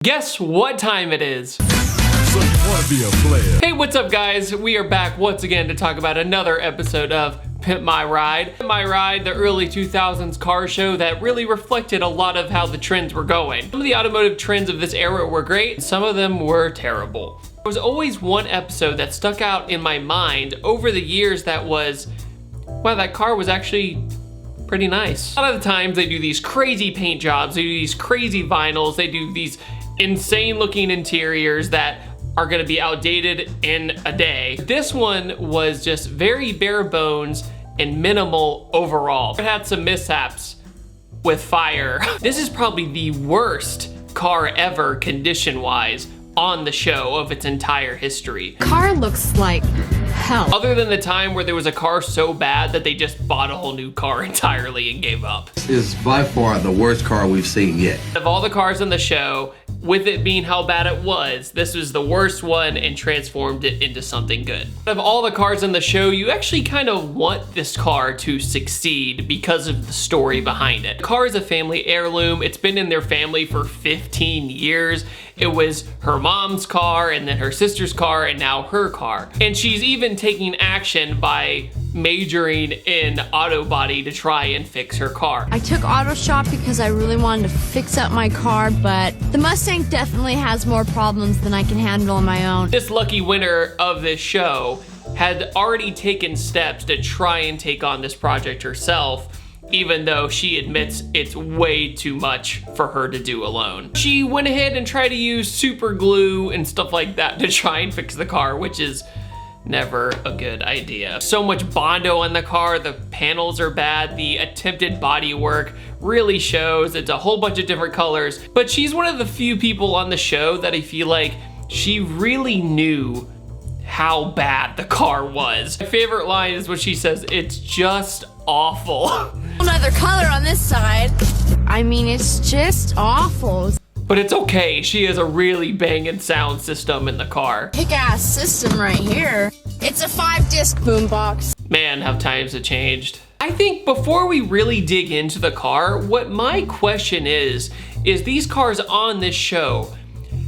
Guess what time it is? So you wanna be a player. Hey, what's up guys? We are back once again to talk about another episode of Pimp My Ride. Pimp My Ride, the early 2000s car show that really reflected a lot of how the trends were going. Some of the automotive trends of this era were great, some of them were terrible. There was always one episode that stuck out in my mind over the years that was, wow, that car was actually pretty nice. A lot of the times they do these crazy paint jobs, they do these crazy vinyls, they do these insane looking interiors that are gonna be outdated in a day. This one was just very bare bones and minimal overall. It had some mishaps with fire. This is probably the worst car ever condition-wise on the show of its entire history. Car looks like hell. Other than the time where there was a car so bad that they just bought a whole new car entirely and gave up. This is by far the worst car we've seen yet. Of all the cars on the show, with it being how bad it was, this was the worst one and transformed it into something good. Of all the cars in the show, you actually kind of want this car to succeed because of the story behind it. The car is a family heirloom. It's been in their family for 15 years. It was her mom's car and then her sister's car and now her car. And she's even taking action by majoring in auto body to try and fix her car. I took auto shop because I really wanted to fix up my car, but the Mustang definitely has more problems than I can handle on my own. This lucky winner of this show had already taken steps to try and take on this project herself, even though she admits it's way too much for her to do alone. She went ahead and tried to use super glue and stuff like that to try and fix the car, which is never a good idea. So much Bondo on the car, the panels are bad, the attempted body work really shows. It's a whole bunch of different colors, but she's one of the few people on the show that I feel like she really knew how bad the car was. My favorite line is when she says, "It's just awful." Another color on this side. I mean, it's just awful. But it's okay, she has a really banging sound system in the car. Kick-ass system right here. It's a 5-disc boombox. Man, how times have changed. I think before we really dig into the car, what my question is these cars on this show,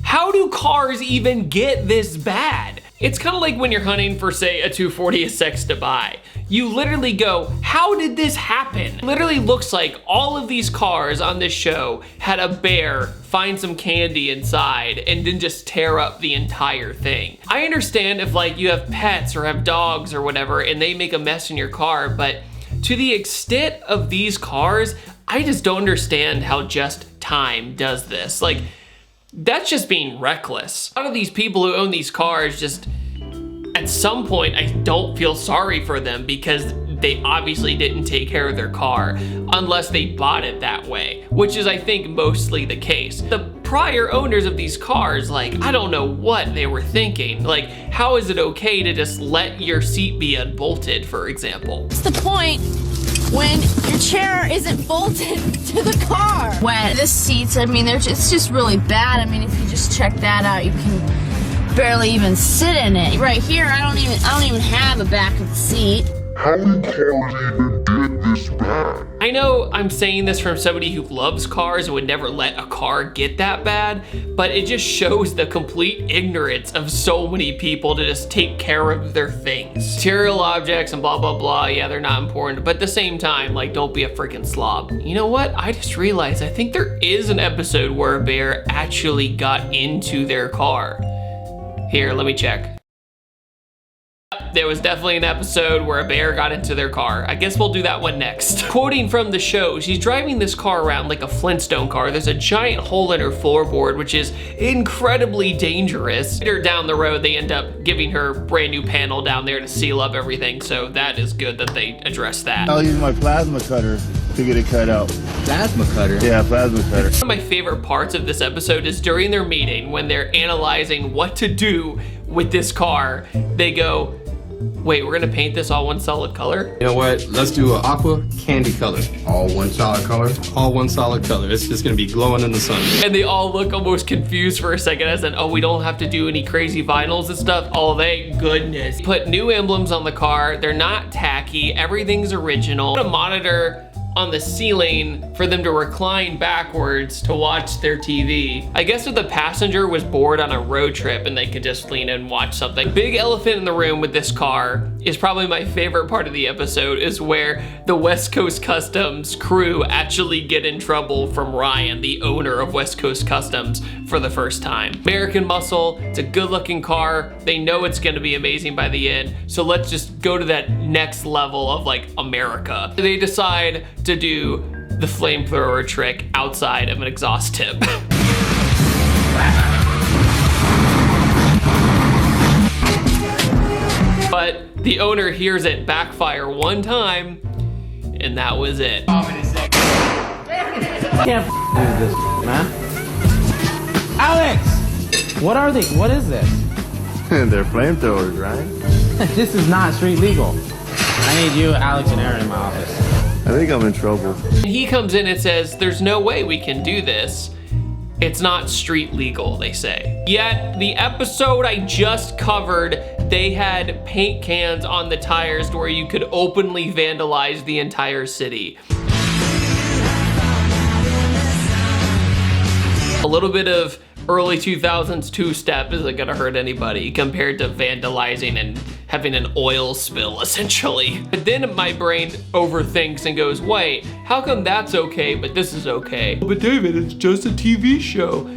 how do cars even get this bad? It's kind of like when you're hunting for, say, a 240 SX to buy. You literally go, how did this happen? It literally looks like all of these cars on this show had a bear find some candy inside and then just tear up the entire thing. I understand if like you have pets or have dogs or whatever and they make a mess in your car, but to the extent of these cars, I just don't understand how just time does this. Like, that's just being reckless. A lot of these people who own these cars just, at some point, I don't feel sorry for them because they obviously didn't take care of their car unless they bought it that way, which is, I think, mostly the case. The prior owners of these cars, like, I don't know what they were thinking. Like, how is it okay to just let your seat be unbolted, for example? What's the point when your chair isn't bolted to the car? When the seats, I mean, it's just really bad. I mean, if you just check that out, you can barely even sit in it. Right here, I don't even have a back of the seat. How do cars even get this bad? I know I'm saying this from somebody who loves cars and would never let a car get that bad, but it just shows the complete ignorance of so many people to just take care of their things. Material objects and blah, blah, blah, yeah, they're not important, but at the same time, like, don't be a freaking slob. You know what? I just realized I think there is an episode where a bear actually got into their car. Here, let me check. There was definitely an episode where a bear got into their car. I guess we'll do that one next. Quoting from the show, she's driving this car around like a Flintstone car. There's a giant hole in her floorboard, which is incredibly dangerous. Later down the road, they end up giving her brand new panel down there to seal up everything. So that is good that they addressed that. I'll use my plasma cutter to get it cut out. Plasma cutter? Yeah, plasma cutter. One of my favorite parts of this episode is during their meeting when they're analyzing what to do with this car. They go, wait, we're gonna paint this all one solid color? You know what? Let's do an aqua candy color. All one solid color? All one solid color. It's just gonna be glowing in the sun. And they all look almost confused for a second as in, oh, we don't have to do any crazy vinyls and stuff. Oh, thank goodness. Put new emblems on the car. They're not tacky. Everything's original. A monitor on the ceiling for them to recline backwards to watch their TV. I guess if the passenger was bored on a road trip and they could just lean in and watch something. The big elephant in the room with this car is probably my favorite part of the episode, is where the West Coast Customs crew actually get in trouble from Ryan, the owner of West Coast Customs, for the first time. American muscle, it's a good looking car. They know it's gonna be amazing by the end. So let's just go to that next level of like America. They decide to do the flamethrower trick outside of an exhaust tip. But the owner hears it backfire one time, and that was it. Can't do this, man. Alex! What are they? What is this? They're flamethrowers, right? This is not street legal. I need you, Alex, and Aaron in my office. I think I'm in trouble. He comes in and says, there's no way we can do this. It's not street legal, they say. Yet, the episode I just covered, they had paint cans on the tires where you could openly vandalize the entire city. A little bit of early 2000s two-step isn't gonna hurt anybody compared to vandalizing and having an oil spill, essentially. But then my brain overthinks and goes, wait, how come that's okay, but this is okay? But David, it's just a TV show.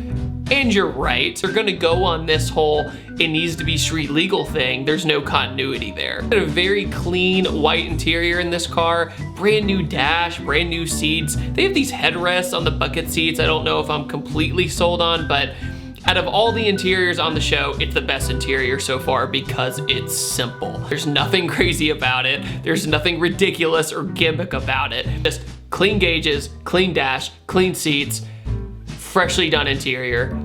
And you're right, they're gonna go on this whole it needs to be street legal thing. There's no continuity there. A very clean white interior in this car, brand new dash, brand new seats. They have these headrests on the bucket seats. I don't know if I'm completely sold on, but out of all the interiors on the show, it's the best interior so far because it's simple. There's nothing crazy about it. There's nothing ridiculous or gimmick about it. Just clean gauges, clean dash, clean seats, freshly done interior,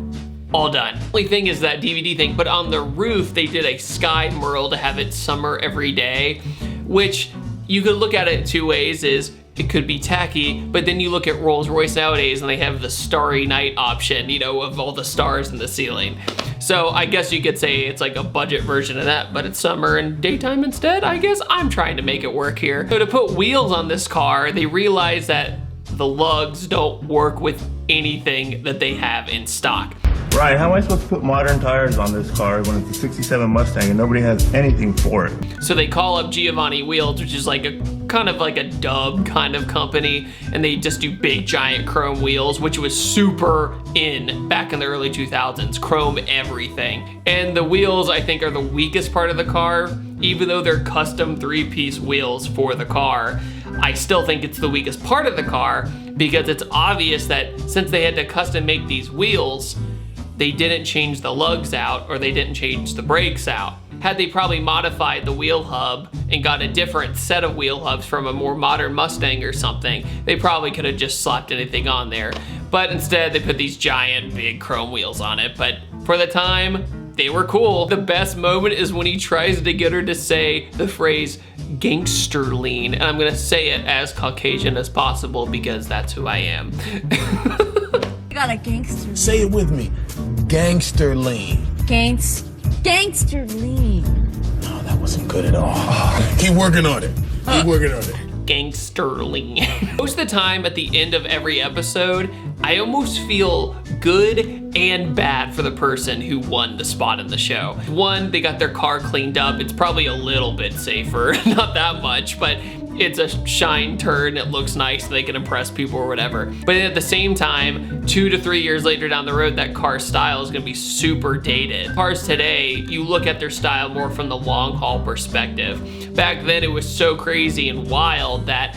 all done. Only thing is that DVD thing, but on the roof, they did a sky mural to have it summer every day, which you could look at it two ways. Is it could be tacky, but then you look at Rolls-Royce nowadays and they have the starry night option, you know, of all the stars in the ceiling. So I guess you could say it's like a budget version of that, but it's summer and daytime instead. I guess I'm trying to make it work here. So to put wheels on this car, they realized that the lugs don't work with anything that they have in stock. Ryan, how am I supposed to put modern tires on this car when it's a 67 Mustang and nobody has anything for it? So they call up Giovanni Wheels, which is like a kind of like a dub kind of company, and they just do big giant chrome wheels, which was super in back in the early 2000s, chrome everything. And the wheels, I think, are the weakest part of the car. Even though they're custom 3-piece wheels for the car, I still think it's the weakest part of the car because it's obvious that since they had to custom make these wheels, they didn't change the lugs out or they didn't change the brakes out. Had they probably modified the wheel hub and got a different set of wheel hubs from a more modern Mustang or something, they probably could have just slapped anything on there. But instead they put these giant big chrome wheels on it. But for the time, they were cool. The best moment is when he tries to get her to say the phrase gangster lean. And I'm gonna say it as Caucasian as possible because that's who I am. I got a gangster. Say it with me. Gangster lean. Gangster lean. No, that wasn't good at all. Keep working on it. Keep working on it. Gangster lean. Most of the time at the end of every episode, I almost feel good and bad for the person who won the spot in the show. One, they got their car cleaned up. It's probably a little bit safer, not that much, but it's a shine turn, it looks nice, they can impress people or whatever. But at the same time, 2 to 3 years later down the road, that car style is gonna be super dated. Cars today, you look at their style more from the long haul perspective. Back then it was so crazy and wild that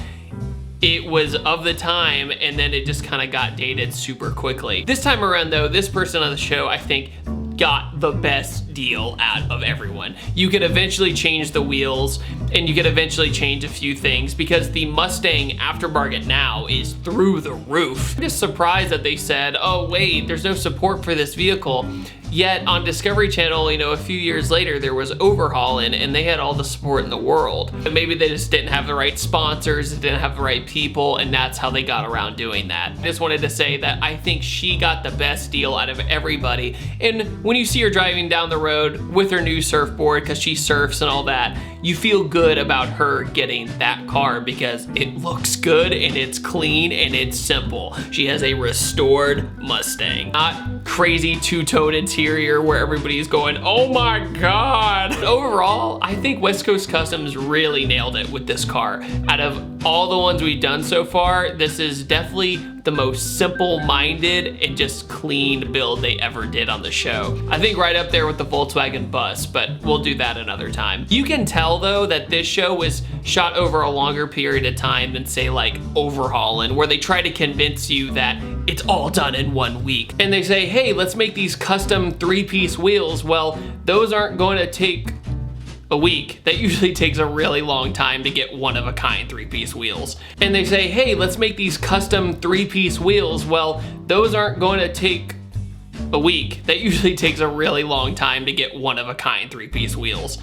it was of the time and then it just kind of got dated super quickly. This time around though, this person on the show, I think, got the best deal out of everyone. You could eventually change the wheels and you could eventually change a few things because the Mustang aftermarket now is through the roof. I'm just surprised that they said, oh wait, there's no support for this vehicle. Yet on Discovery Channel, you know, a few years later, there was overhauling and they had all the support in the world. But maybe they just didn't have the right sponsors, didn't have the right people, and that's how they got around doing that. I just wanted to say that I think she got the best deal out of everybody. And when you see her driving down the road with her new surfboard because she surfs and all that, you feel good about her getting that car because it looks good and it's clean and it's simple. She has a restored Mustang. Not crazy two-tone interior where everybody's going, oh my God. Overall, I think West Coast Customs really nailed it with this car. Out of all the ones we've done so far, this is definitely the most simple-minded and just clean build they ever did on the show. I think right up there with the Volkswagen Bus, but we'll do that another time. You can tell though that this show was shot over a longer period of time than say like Overhauling, where they try to convince you that it's all done in 1 week. And they say, hey, let's make these custom 3-piece wheels. Well, those aren't going to take a week. That usually takes a really long time to get one-of-a-kind 3-piece wheels. And they say, hey, let's make these custom 3-piece wheels. Well, those aren't going to take a week. That usually takes a really long time to get one-of-a-kind 3-piece wheels.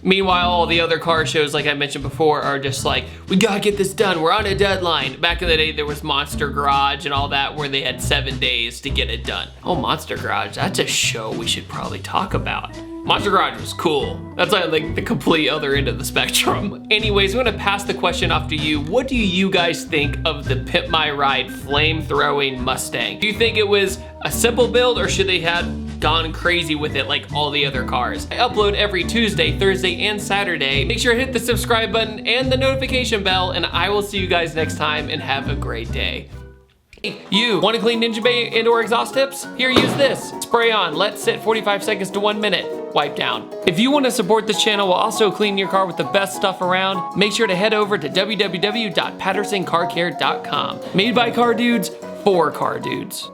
Meanwhile, all the other car shows, like I mentioned before, are just like, we gotta get this done, we're on a deadline. Back in the day, there was Monster Garage and all that, where they had 7 days to get it done. Oh, Monster Garage, that's a show we should probably talk about. Monster Garage was cool. That's like the complete other end of the spectrum. Anyways, I'm gonna pass the question off to you. What do you guys think of the Pimp My Ride flame-throwing Mustang? Do you think it was a simple build, or should they have gone crazy with it like all the other cars? I upload every Tuesday, Thursday, and Saturday. Make sure to hit the subscribe button and the notification bell, and I will see you guys next time, and have a great day. You want to clean Ninja Bay and/or exhaust tips? Here, use this. Spray on, let sit 45 seconds to 1 minute, wipe down. If you want to support this channel while also cleaning your car with the best stuff around, make sure to head over to www.pattersoncarcare.com. Made by car dudes, for car dudes.